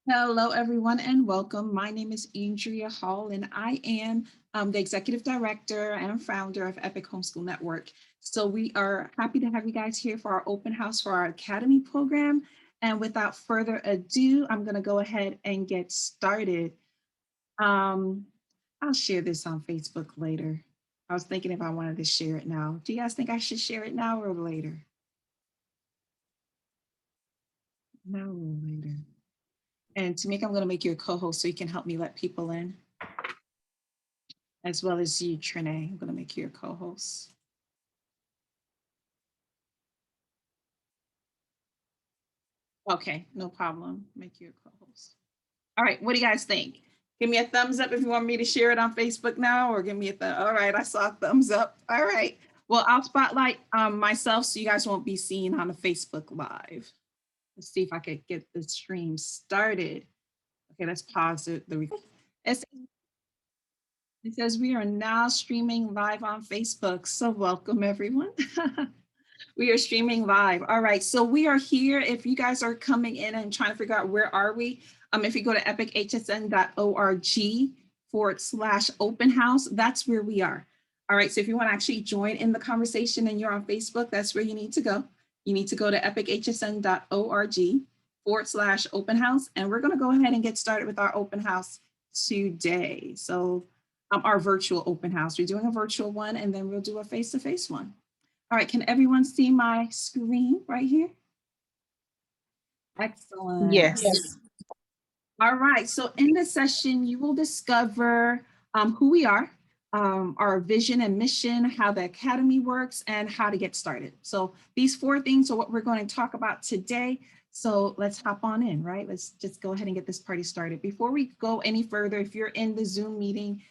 Hello, everyone, and welcome. My name is Andrea Hall, and I am the Executive Director and founder of Epic Homeschool Network. So we are happy to have you guys here for our open house for our Academy program. And without further ado, I'm going to go ahead and get started. I'll share this on Facebook later. I was thinking if I wanted to share it now. Do you guys think I should share it now or later? Now or later. And Tamika, I'm going to make you a co-host so you can help me let people in, as well as you, Trinae. I'm going to make you a co-host. Okay, no problem. Make you a co-host. All right, what do you guys think? Give me a thumbs up if you want me to share it on Facebook now, or give me a thumb. All right, I saw a thumbs up. All right. Well, I'll spotlight myself so you guys won't be seen on the Facebook Live. Let's see if I could get the stream started. Okay, let's pause the recording. It says we are now streaming live on Facebook. So welcome everyone. We are streaming live. All right, so we are here. If you guys are coming in and trying to figure out where are we, if you go to epichsn.org/open house, that's where we are. All right, so if you want to actually join in the conversation and you're on Facebook, that's where you need to go. You need to go to epichsn.org/open house, and we're going to go ahead and get started with our open house today. So our virtual open house. We're doing a virtual one, and then we'll do a face-to-face one. All right, can everyone see my screen right here? Excellent. Yes. All right, so in this session, you will discover who we are, our vision and mission, how the Academy works, and how to get started. So these 4 things are what we're going to talk about today. So let's hop on in, right? Let's just go ahead and get this party started. Before we go any further, if you're in the Zoom meeting,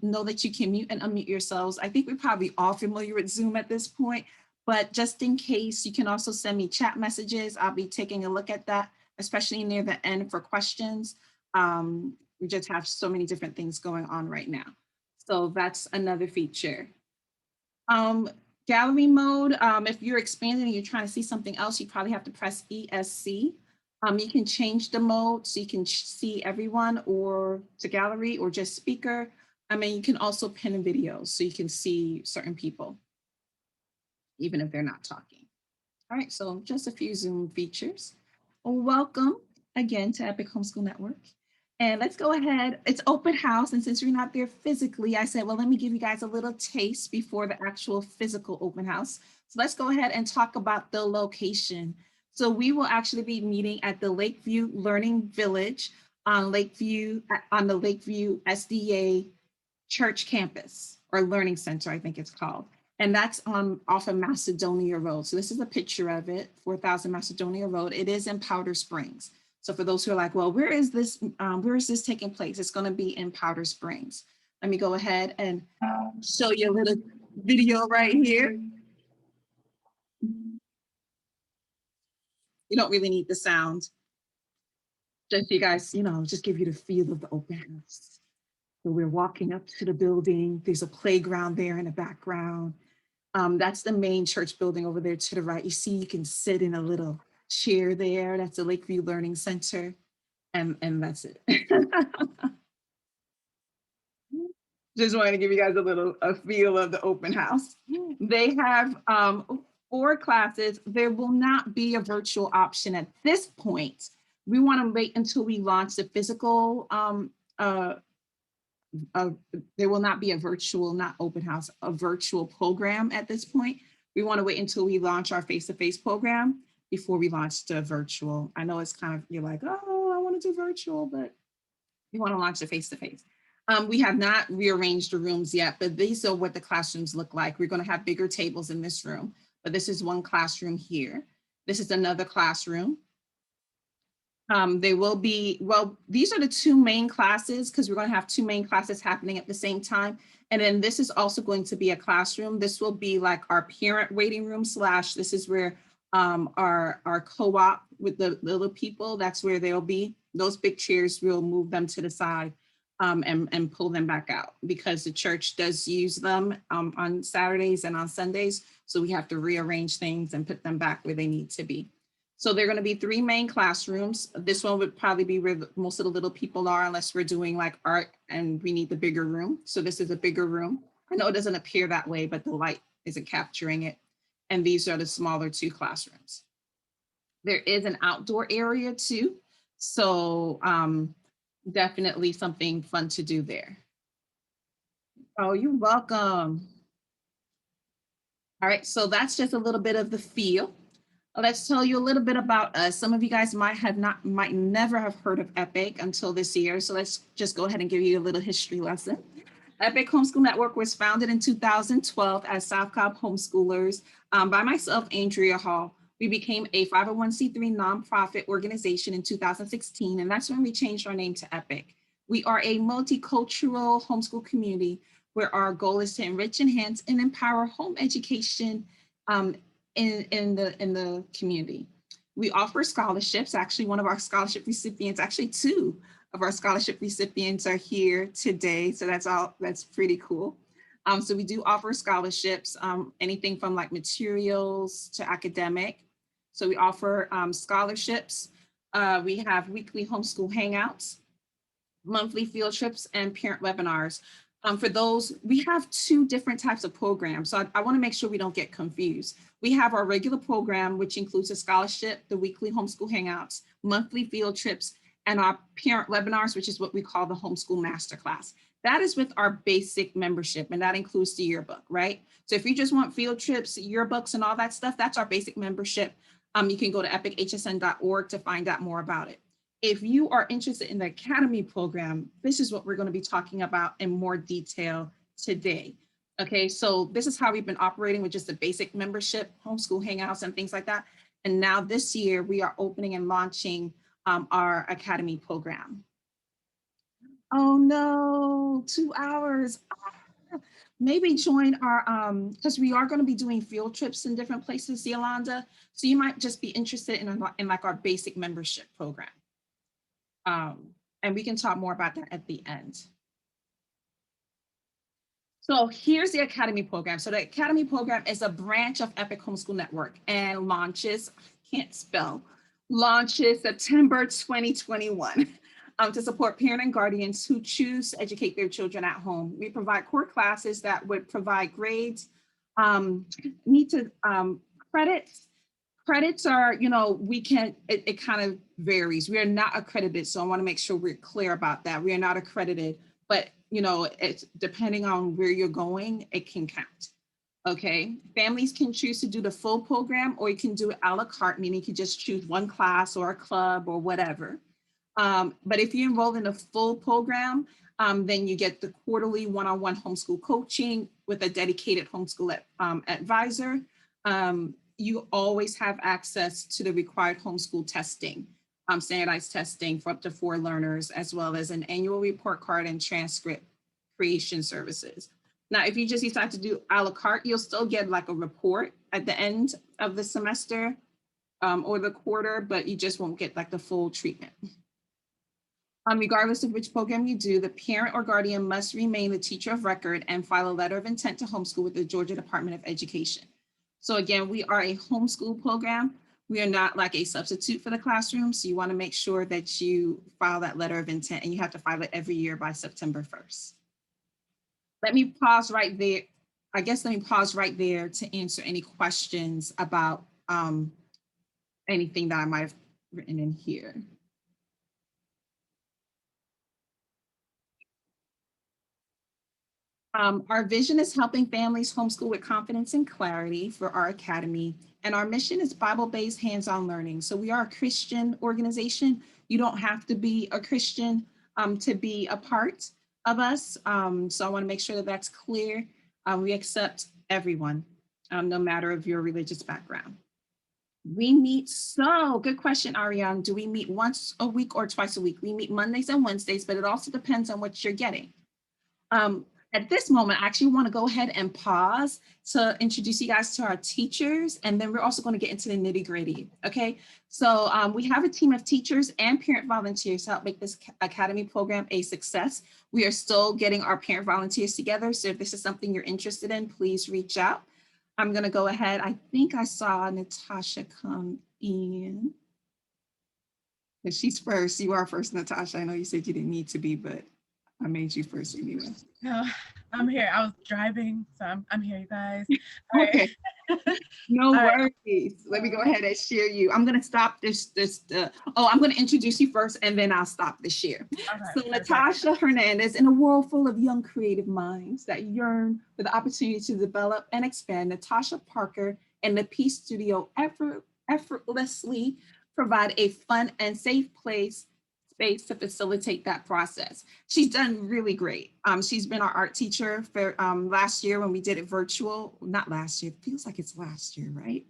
know that you can mute and unmute yourselves. I think we're probably all familiar with Zoom at this point, but just in case, you can also send me chat messages. I'll be taking a look at that, especially near the end for questions. We just have so many different things going on right now. So that's another feature. Gallery mode, if you're expanding and you're trying to see something else, you probably have to press ESC. You can change the mode so you can see everyone or to gallery or just speaker. You can also pin in videos so you can see certain people, even if they're not talking. All right, so just a few Zoom features. Welcome again to Epic Homeschool Network. And let's go ahead, it's open house. And since we're not there physically, I said, well, let me give you guys a little taste before the actual physical open house. So let's go ahead and talk about the location. So we will actually be meeting at the Lakeview Learning Village on the Lakeview SDA Church Campus, or Learning Center, I think it's called. And that's off of Macedonia Road. So this is a picture of it, 4000 Macedonia Road. It is in Powder Springs. So for those who are like, well, where is this taking place? It's gonna be in Powder Springs. Let me go ahead and show you a little video right here. You don't really need the sound. Just you guys, just give you the feel of the open house. So we're walking up to the building. There's a playground there in the background. That's the main church building over there to the right. You see, you can sit in a little chair there. That's the Lakeview Learning Center. And that's it. Just wanted to give you guys a feel of the open house. They have 4 classes. There will not be a virtual option at this point. We want to wait until we launch the physical there will not be a virtual, not open house, a virtual program at this point. We want to wait until we launch our face-to-face program before we launch the virtual. I know it's kind of, you're like, oh, I want to do virtual, but we want to launch the face-to-face. We have not rearranged the rooms yet, but these are what the classrooms look like. We're going to have bigger tables in this room, but this is one classroom here. This is another classroom. They will be, well, these are the 2 main classes because we're going to have 2 main classes happening at the same time. And then this is also going to be a classroom. This will be like our parent waiting room / this is where our co-op with the little people, that's where they'll be. Those big chairs, we'll move them to the side and pull them back out because the church does use them on Saturdays and on Sundays. So we have to rearrange things and put them back where they need to be. So there are going to be 3 main classrooms. This one would probably be where most of the little people are, unless we're doing like art and we need the bigger room. So this is a bigger room. I know it doesn't appear that way, but the light isn't capturing it. And these are the smaller 2 classrooms. There is an outdoor area too. So definitely something fun to do there. Oh, you're welcome. All right, so that's just a little bit of the feel. Let's tell you a little bit about us. Some of you guys might never have heard of EPIC until this year. So let's just go ahead and give you a little history lesson. EPIC Homeschool Network was founded in 2012 as South Cobb homeschoolers by myself, Andrea Hall. We became a 501c3 nonprofit organization in 2016, and that's when we changed our name to EPIC. We are a multicultural homeschool community where our goal is to enrich, enhance, and empower home education in the community. We offer scholarships. Actually, one of our scholarship recipients, actually 2 of our scholarship recipients are here today. So that's pretty cool. So we do offer scholarships, anything from like materials to academic. So we offer scholarships. We have weekly homeschool hangouts, monthly field trips, and parent webinars. For those, we have 2 different types of programs. So I want to make sure we don't get confused. We have our regular program, which includes a scholarship, the weekly homeschool hangouts, monthly field trips, and our parent webinars, which is what we call the homeschool masterclass. That is with our basic membership, and that includes the yearbook, right? So if you just want field trips, yearbooks, and all that stuff, that's our basic membership. You can go to epichsn.org to find out more about it. If you are interested in the Academy program, this is what we're going to be talking about in more detail today. Okay, so this is how we've been operating with just the basic membership, homeschool hangouts, and things like that. And now this year we are opening and launching our Academy program. Oh no, 2 hours. Maybe join our, because we are going to be doing field trips in different places, Yolanda. So you might just be interested in like our basic membership program. And we can talk more about that at the end. So here's the Academy program. So the Academy program is a branch of EPIC Homeschool Network and launches September 2021 to support parents and guardians who choose to educate their children at home. We provide core classes that would provide grades, credits. Credits are, it kind of varies. We are not accredited. So I want to make sure we're clear about that. We are not accredited, but it's depending on where you're going, it can count. Okay. Families can choose to do the full program, or you can do it a la carte, meaning you can just choose one class or a club or whatever. But if you enroll in a full program, then you get the quarterly one-on-one homeschool coaching with a dedicated homeschool advisor. You always have access to the required homeschool testing, standardized testing for up to 4 learners, as well as an annual report card and transcript creation services. Now, if you just decide to do a la carte, you'll still get like a report at the end of the semester or the quarter, but you just won't get like the full treatment. Regardless of which program you do, the parent or guardian must remain the teacher of record and file a letter of intent to homeschool with the Georgia Department of Education. So again, we are a homeschool program. We are not like a substitute for the classroom. So you want to make sure that you file that letter of intent, and you have to file it every year by September 1st. Let me pause right there. Let me pause right there to answer any questions about anything that I might have written in here. Our vision is helping families homeschool with confidence and clarity for our academy. And our mission is Bible-based hands-on learning. So we are a Christian organization. You don't have to be a Christian to be a part of us. So I want to make sure that that's clear. We accept everyone, no matter of your religious background. We meet, good question, Ariane. Do we meet once a week or twice a week? We meet Mondays and Wednesdays, but it also depends on what you're getting. At this moment, I actually want to go ahead and pause to introduce you guys to our teachers, and then we're also going to get into the nitty gritty. Okay, so we have a team of teachers and parent volunteers to help make this academy program a success. We are still getting our parent volunteers together. So if this is something you're interested in, please reach out. I'm going to go ahead. I think I saw Natasha come And she's first. You are first, Natasha. I know you said you didn't need to be, but I made you first anyway. No, I'm here. I was driving, so I'm here, you guys. All right. Okay. No All right. worries. Let me go ahead and share you. I'm gonna stop I'm gonna introduce you first and then I'll stop the share. Okay. So Perfect. Natasha Hernandez, in a world full of young creative minds that yearn for the opportunity to develop and expand, Natasha Parker and the Peace Studio effortlessly provide a fun and safe space to facilitate that process. She's done really great. She's been our art teacher for last year when we did it virtual. Not last year, it feels like it's last year, right?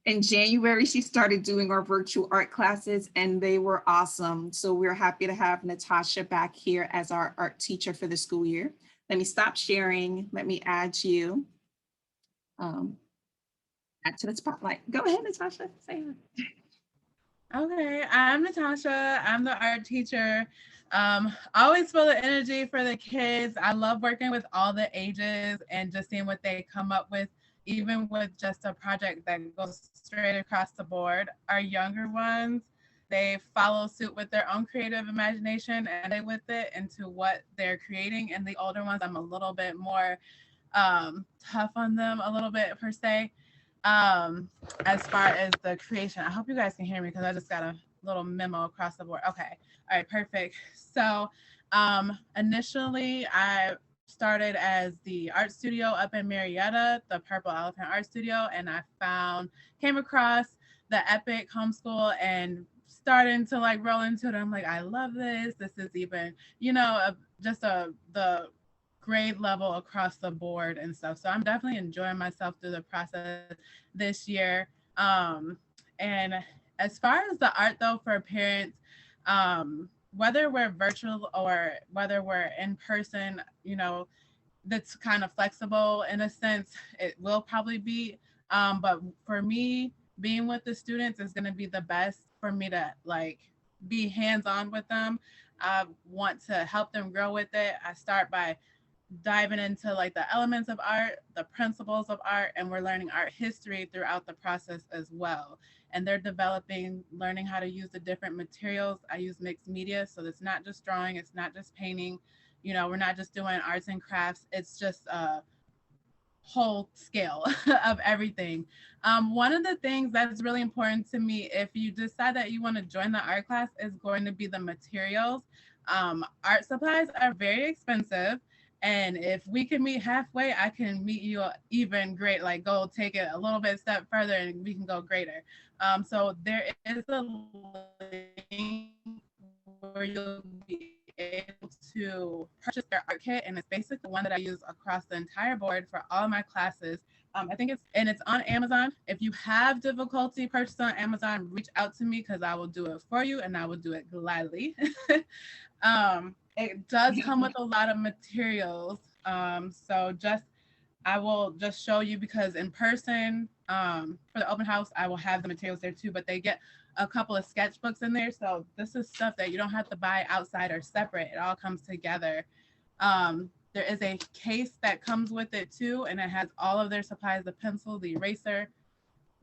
In January, she started doing our virtual art classes and they were awesome. So we're happy to have Natasha back here as our art teacher for the school year. Let me stop sharing. Let me add you add to the spotlight. Go ahead, Natasha. Say hi. Okay, I'm Natasha. I'm the art teacher. Always full of energy for the kids. I love working with all the ages and just seeing what they come up with, even with just a project that goes straight across the board. Our younger ones, they follow suit with their own creative imagination and they with it into what they're creating. And the older ones, I'm a little bit more tough on them, a little bit per se. um as far as the creation, I hope you guys can hear me because I just got a little memo across the board. Okay, all right, perfect. So initially I started as the art studio up in Marietta, the Purple Elephant Art Studio, and I came across the Epic Homeschool and starting to like roll into it. I'm like, I love this. This is even, just the grade level across the board and stuff. So I'm definitely enjoying myself through the process this year. And as far as the art though for parents, whether we're virtual or whether we're in person, that's kind of flexible in a sense. It will probably be, but for me, being with the students is going to be the best for me to like be hands on with them. I want to help them grow with it. I start by diving into like the elements of art, the principles of art, and we're learning art history throughout the process as well. And they're developing, learning how to use the different materials. I use mixed media, so it's not just drawing, it's not just painting. We're not just doing arts and crafts. It's just a whole scale of everything. One of the things that's really important to me, if you decide that you want to join the art class, is going to be the materials. Art supplies are very expensive. And if we can meet halfway, I can meet you even great, like go take it a little bit step further and we can go greater. So there is a link where you'll be able to purchase their art kit, and it's basically the one that I use across the entire board for all my classes. I think it's on Amazon. If you have difficulty purchasing on Amazon, reach out to me because I will do it for you and I will do it gladly. It does come with a lot of materials. So I will just show you because in person, for the open house, I will have the materials there too, but they get a couple of sketchbooks in there. So this is stuff that you don't have to buy outside or separate. It all comes together. There is a case that comes with it too, and it has all of their supplies, the pencil, the eraser,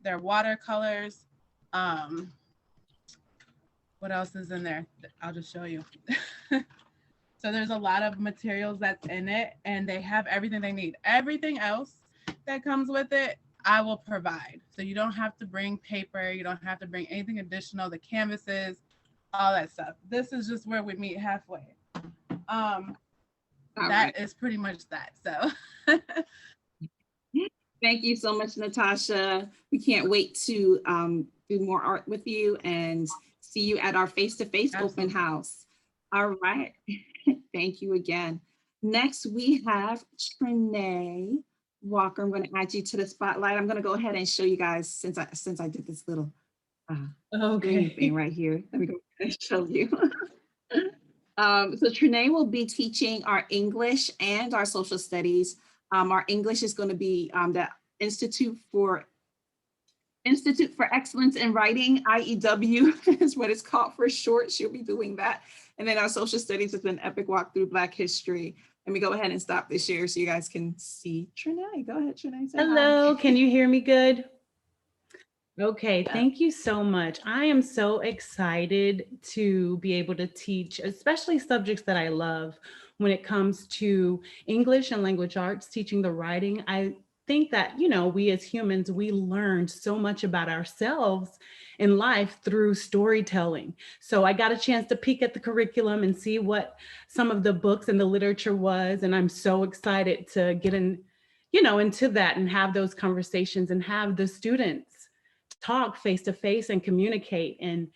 their watercolors. Um, what else is in there? I'll just show you. So there's a lot of materials that's in it, and they have everything they need. Everything else that comes with it, I will provide. So you don't have to bring paper, you don't have to bring anything additional, the canvases, all that stuff. This is just where we meet halfway. Um, All right. that is pretty much that. So Thank you so much, Natasha. We can't wait to do more art with you and see you at our face-to-face open absolutely. house. All right. Thank you again. Next, we have Trinae Walker. I'm going to add you to the spotlight. I'm going to go ahead and show you guys since I did this little screen thing Okay. right here. Let me go ahead and show you. So Trinae will be teaching our English and our social studies. Our English is going to be the Institute for Institute for Excellence in Writing, IEW is what it's called for short. She'll be doing that. And then our social studies is an epic walk through Black history. Let me go ahead and stop the share so you guys can see Trinae. Go ahead, Trinae, say hi. Hello, can you hear me good? Okay, thank you so much. I am so excited to be able to teach, especially subjects that I love when it comes to English and language arts, teaching the writing. I think that, we as humans, we learn so much about ourselves in life through storytelling. So I got a chance to peek at the curriculum and see what some of the books and the literature was. And I'm so excited to get into that and have those conversations and have the students talk face to face and communicate and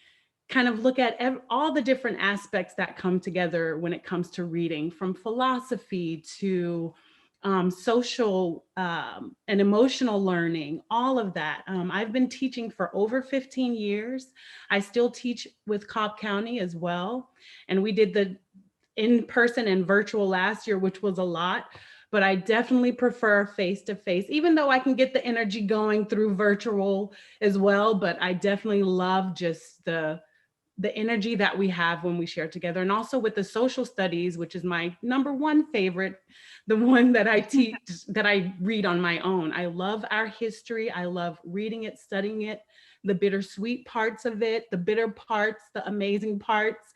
kind of look at all the different aspects that come together when it comes to reading, from philosophy to social and emotional learning, all of that. I've been teaching for over 15 years. I still teach with Cobb County as well. And we did the in person and virtual last year, which was a lot. But I definitely prefer face to face, even though I can get the energy going through virtual as well. But I definitely love just the energy that we have when we share together. And also with the social studies, which is my number one favorite, the one that I teach, that I read on my own. I love our history. I love reading it, studying it, the bittersweet parts of it, the bitter parts, the amazing parts.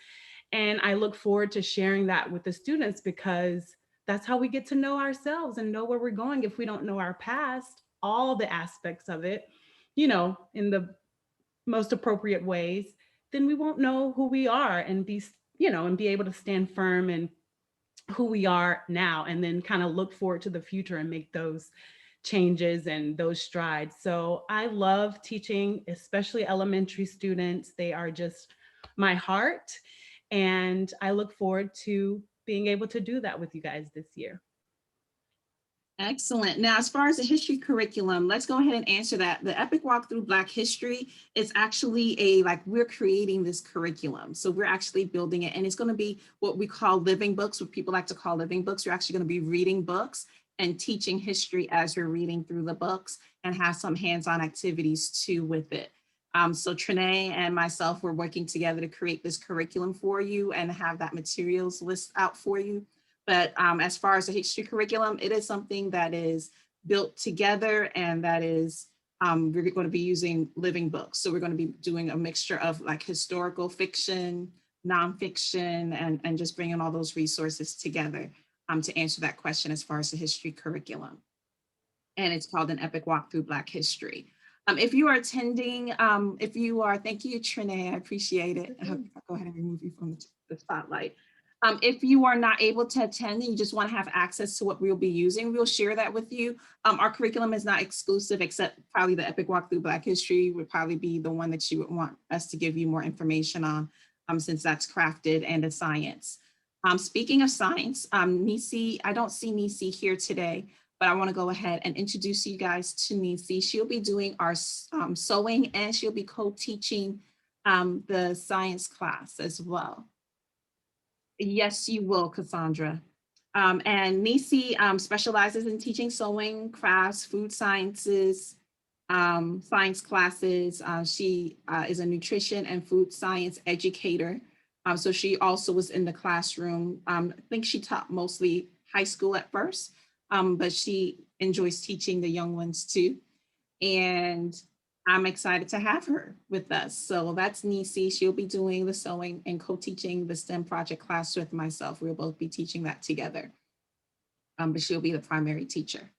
And I look forward to sharing that with the students, because that's how we get to know ourselves and know where we're going. If we don't know our past, all the aspects of it, in the most appropriate ways, then we won't know who we are and be able to stand firm in who we are now, and then kind of look forward to the future and make those changes and those strides. So I love teaching, especially elementary students. They are just my heart. And I look forward to being able to do that with you guys this year. Excellent. Now, as far as the history curriculum, let's go ahead and answer that. The Epic Walk Through Black History is actually we're creating this curriculum. So we're actually building it, and it's going to be what we call living books, what people like to call living books. We're actually going to be reading books and teaching history as you're reading through the books, and have some hands-on activities too with it. So Trinae and myself were working together to create this curriculum for you and have that materials list out for you. But as far as the history curriculum, it is something that is built together, and that is, we're going to be using living books. So we're going to be doing a mixture of like historical fiction, nonfiction, and just bringing all those resources together to answer that question as far as the history curriculum. And it's called An Epic Walk Through Black History. If you are attending, thank you, Trinae, I appreciate it. I'll go ahead and remove you from the spotlight. If you are not able to attend and you just want to have access to what we'll be using, we'll share that with you. Our curriculum is not exclusive, except probably the Epic Walk Through Black History would probably be the one that you would want us to give you more information on, since that's crafted and a science. Speaking of science, Nisi, I don't see Nisi here today, but I want to go ahead and introduce you guys to Nisi. She'll be doing our sewing, and she'll be co-teaching the science class as well. Yes, you will, Cassandra. And Nisi specializes in teaching sewing, crafts, food sciences, science classes. She is a nutrition and food science educator. So she also was in the classroom. I think she taught mostly high school at first, but she enjoys teaching the young ones too. And I'm excited to have her with us. So that's Nisi. She'll be doing the sewing and co-teaching the STEM project class with myself. We'll both be teaching that together. But she'll be the primary teacher.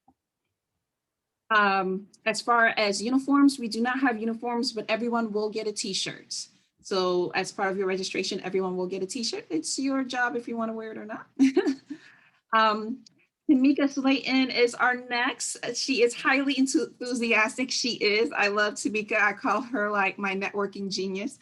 As far as uniforms, we do not have uniforms, but everyone will get a t-shirt. So as part of your registration, everyone will get a t-shirt. It's your job if you want to wear it or not. Tamika Slayton is our next. She is highly enthusiastic. She is. I love Tamika. I call her like my networking genius.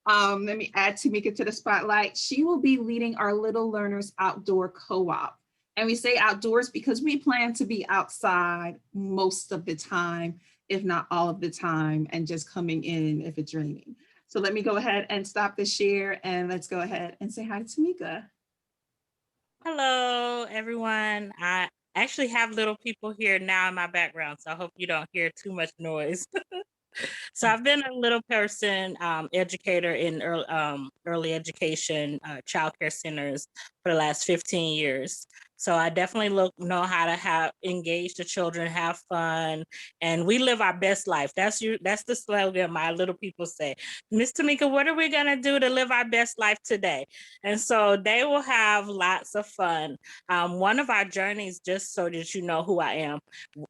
Let me add Tamika to the spotlight. She will be leading our Little Learners Outdoor Co-op. And we say outdoors because we plan to be outside most of the time, if not all of the time, and just coming in if it's raining. So let me go ahead and stop the share, and let's go ahead and say hi to Tamika. Hello, everyone. I actually have little people here now in my background, so I hope you don't hear too much noise. So I've been a little person educator in early education, childcare centers for the last 15 years. So I definitely know how to engage the children, have fun, and we live our best life. That's the slogan my little people say. Miss Tamika, what are we gonna do to live our best life today? And so they will have lots of fun. One of our journeys, just so that you know who I am,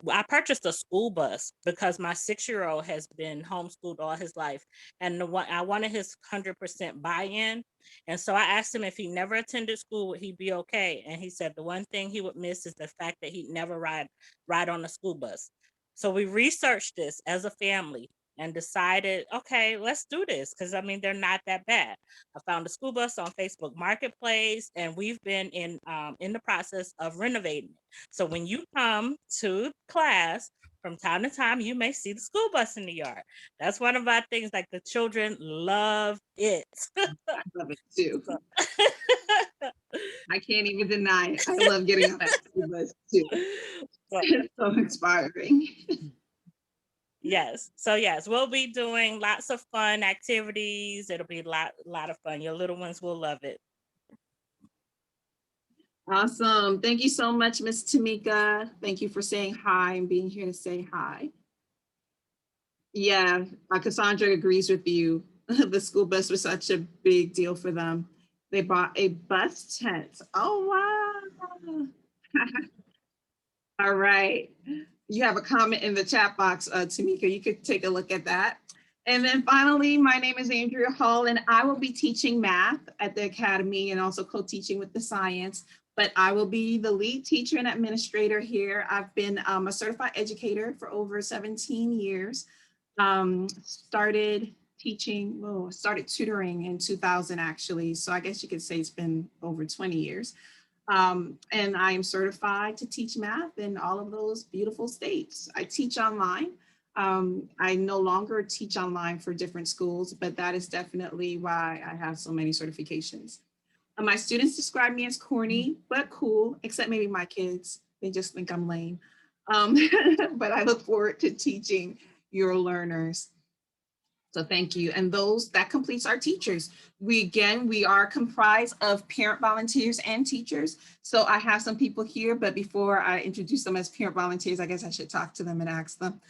I purchased a school bus because my 6-year-old has been homeschooled all his life, and I wanted his 100% buy-in. And so I asked him if he never attended school, would he be okay? And he said the one thing he would miss is the fact that he'd never ride on a school bus. So we researched this as a family and decided, okay, let's do this. Because I mean, they're not that bad. I found a school bus on Facebook Marketplace, and we've been in the process of renovating it. So when you come to class, from time to time, you may see the school bus in the yard. That's one of our things, like the children love it. I love it too. So- I can't even deny it. I love getting on that school bus too. So, It's so inspiring. yes. So yes, we'll be doing lots of fun activities. It'll be a lot of fun. Your little ones will love it. Awesome. Thank you so much, Miss Tamika. Thank you for saying hi and being here to say hi. Yeah, Cassandra agrees with you. The school bus was such a big deal for them. They bought a bus tent. Oh, wow. All right. You have a comment in the chat box, Tamika. You could take a look at that. And then finally, my name is Andrea Hall, and I will be teaching math at the Academy and also co-teaching with the science. But I will be the lead teacher and administrator here. I've been a certified educator for over 17 years. Started tutoring in 2000 actually. So I guess you could say it's been over 20 years. And I am certified to teach math in all of those beautiful states. I teach online. I no longer teach online for different schools, but that is definitely why I have so many certifications. My students describe me as corny, but cool, except maybe my kids. They just think I'm lame. But I look forward to teaching your learners. So thank you. And that completes our teachers. We are comprised of parent volunteers and teachers. So I have some people here, but before I introduce them as parent volunteers, I guess I should talk to them and ask them.